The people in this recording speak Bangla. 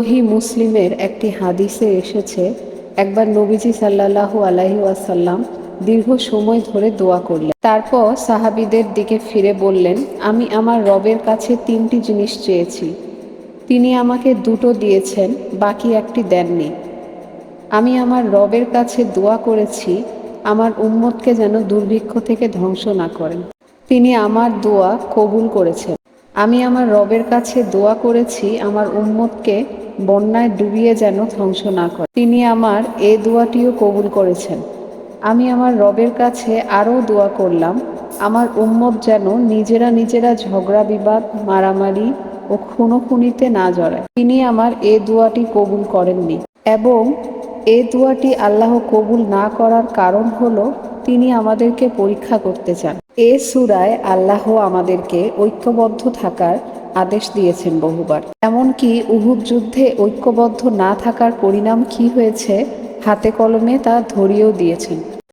সহি মুসলিমের একটি হাদিসে এসেছে, একবার নবীজি সাল্লাল্লাহু আলাইহি ওয়াসাল্লাম দীর্ঘ সময় ধরে দোয়া করলেন। তারপর সাহাবীদের দিকে ফিরে বললেন, আমি আমার রবের কাছে 3টি জিনিস চেয়েছি, তিনি আমাকে 2টো দিয়েছেন, বাকি একটি দেননি। আমি আমার রবের কাছে দোয়া করেছি আমার উম্মতকে যেন দুর্ভিক্ষ থেকে ধ্বংস না করেন। তিনি আমার দোয়া কবুল করেছেন। আমি আমার রবের কাছে দোয়া করেছি আমার উম্মতকে বন্যায় ডুবিয়ে যেন ধ্বংস না করে। তিনি আমার এ দোয়াটিও কবুল করেছেন। আমি আমার রবের কাছে আরও দোয়া করলাম আমার উম্মত যেন নিজেরা ঝগড়া বিবাদ, মারামারি ও খুনোখুনিতে না জড়ায়। তিনি আমার এ দোয়াটি কবুল করেননি এবং এ দোয়াটি আল্লাহ কবুল না করার কারণ হলো তিনি আমাদেরকে পরীক্ষা করতে চান। এ সূরায় আল্লাহ আমাদেরকে ঐক্যবদ্ধ থাকার আদেশ দিয়েছেন বহুবার। এমনকি উহুদ যুদ্ধে ঐক্যবদ্ধ না থাকার পরিণাম কি হয়েছে হাতে কলমে তা ধরিয়েও দিয়েছেন।